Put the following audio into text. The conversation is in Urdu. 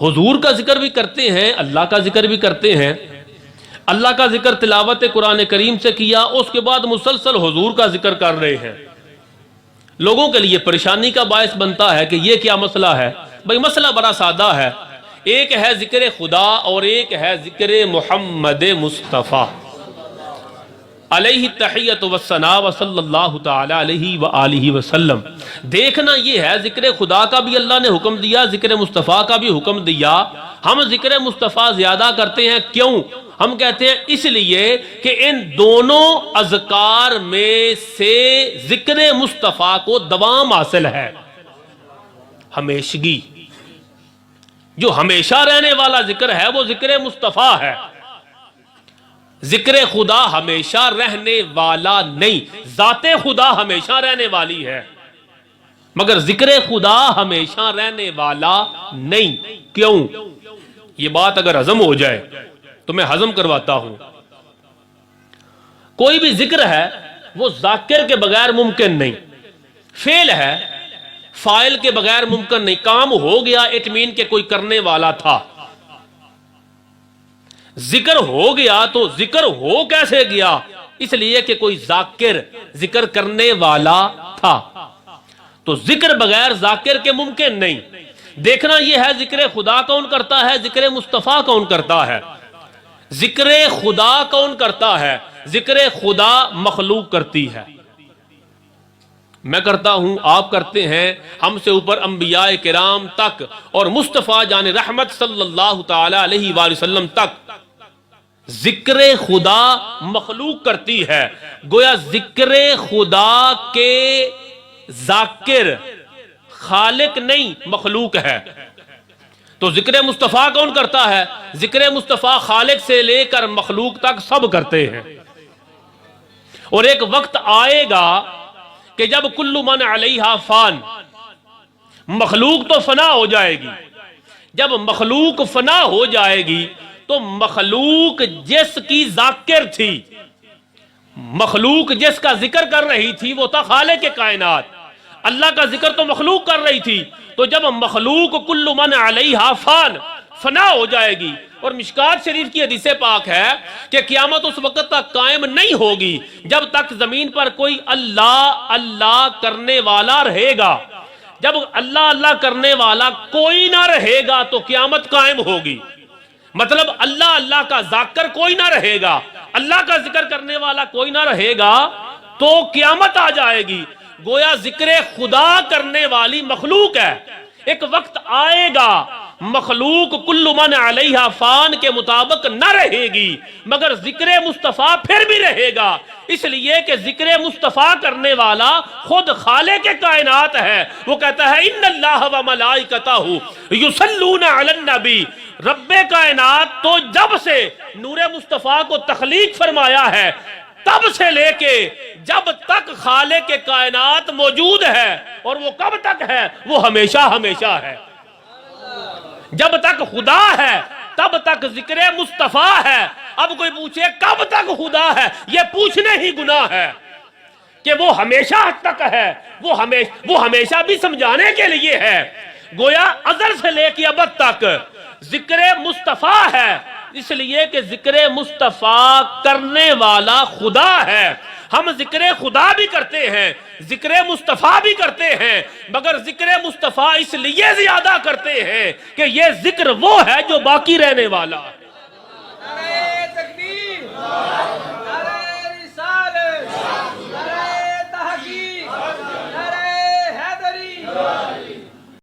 حضور کا ذکر بھی کرتے ہیں، اللہ کا ذکر بھی کرتے ہیں۔ اللہ کا ذکر تلاوت قرآن کریم سے کیا، اس کے بعد مسلسل حضور کا ذکر کر رہے ہیں۔ لوگوں کے لیے پریشانی کا باعث بنتا ہے کہ یہ کیا مسئلہ ہے؟ بھئی مسئلہ بڑا سادہ ہے، ایک ہے ذکر خدا اور ایک ہے ذکر محمد مصطفیٰ علیہ التحیۃ والثناء وصلی اللہ تعالی علیہ وآلہ وسلم۔ دیکھنا یہ ہے ذکر خدا کا بھی اللہ نے حکم دیا، ذکر مصطفیٰ کا بھی حکم دیا۔ ہم ذکر مصطفیٰ زیادہ کرتے ہیں، کیوں؟ ہم کہتے ہیں اس لیے کہ ان دونوں اذکار میں سے ذکر مصطفیٰ کو دوام حاصل ہے، ہمیشگی۔ جو ہمیشہ رہنے والا ذکر ہے وہ ذکر مصطفیٰ ہے۔ ذکر خدا ہمیشہ رہنے والا نہیں، ذات خدا ہمیشہ رہنے والی ہے، مگر ذکر خدا ہمیشہ رہنے والا نہیں۔ کیوں؟ یہ بات اگر ہضم ہو جائے تو میں ہضم کرواتا ہوں۔ کوئی بھی ذکر ہے وہ ذاکر کے بغیر ممکن نہیں، فعل ہے فاعل کے بغیر ممکن نہیں۔ کام ہو گیا اٹ مین کہ کوئی کرنے والا تھا، ذکر ہو گیا تو ذکر ہو کیسے گیا؟ اس لیے کہ کوئی ذاکر ذکر کرنے والا تھا۔ تو ذکر بغیر ذاکر کے ممکن نہیں۔ دیکھنا یہ ہے ذکر خدا کون کرتا ہے، ذکر مصطفیٰ کون کرتا ہے۔ ذکر خدا کون کرتا ہے؟ ذکر خدا مخلوق کرتی ہے۔ میں کرتا ہوں، آپ کرتے ہیں، ہم سے اوپر انبیاء کرام تک اور مصطفیٰ جان رحمت صلی اللہ تعالی علیہ وآلہ وسلم تک ذکر خدا مخلوق کرتی ہے۔ گویا ذکر خدا کے ذاکر خالق نہیں، مخلوق ہے۔ تو ذکر مصطفیٰ کون کرتا ہے؟ ذکر مصطفیٰ خالق سے لے کر مخلوق تک سب کرتے ہیں۔ اور ایک وقت آئے گا کہ جب کل من علیہا فان، مخلوق تو فنا ہو جائے گی۔ جب مخلوق فنا ہو جائے گی تو مخلوق جس کی ذاکر تھی، مخلوق جس کا ذکر کر رہی تھی، وہ تھا خالق کائنات۔ اللہ کا ذکر تو مخلوق کر رہی تھی، تو جب مخلوق کل من علیہا فان فنا ہو جائے گی، اور مشکات شریف کی حدیث پاک ہے کہ قیامت اس وقت تک قائم نہیں ہوگی جب تک زمین پر کوئی اللہ اللہ کرنے والا رہے گا۔ جب اللہ اللہ کرنے والا کوئی نہ رہے گا تو قیامت قائم ہوگی۔ مطلب اللہ اللہ کا ذاکر کوئی نہ رہے گا، اللہ کا ذکر کرنے والا کوئی نہ رہے گا تو قیامت آ جائے گی۔ گویا ذکر خدا کرنے والی مخلوق ہے۔ ایک وقت آئے گا مخلوق کل من علیہا فان کے مطابق نہ رہے گی، مگر ذکر مصطفیٰ پھر بھی رہے گا، اس لیے کہ ذکر مصطفیٰ کرنے والا خود خالق کائنات ہے۔ وہ کہتا ہے ان اللہ و ملائکتہ یصلون علی النبی، رب کائنات تو جب سے نور مصطفیٰ کو تخلیق فرمایا ہے، تب سے لے کے جب تک خالق کائنات موجود ہے، اور وہ کب تک ہے؟ وہ ہمیشہ ہمیشہ ہے۔ جب تک خدا ہے تب تک ذکر مصطفیٰ ہے۔ اب کوئی پوچھے کب تک خدا ہے، یہ پوچھنے ہی گناہ ہے کہ وہ ہمیشہ تک ہے، وہ ہمیشہ بھی سمجھانے کے لیے ہے۔ گویا ازل سے لے کے ابد تک ذکر مصطفیٰ ہے، اس لیے کہ ذکر مصطفیٰ کرنے والا خدا ہے۔ ہم ذکر خدا بھی کرتے ہیں، ذکر مصطفیٰ بھی کرتے ہیں، مگر ذکر مصطفیٰ اس لیے زیادہ کرتے ہیں کہ یہ ذکر وہ ہے جو باقی رہنے والا ہے۔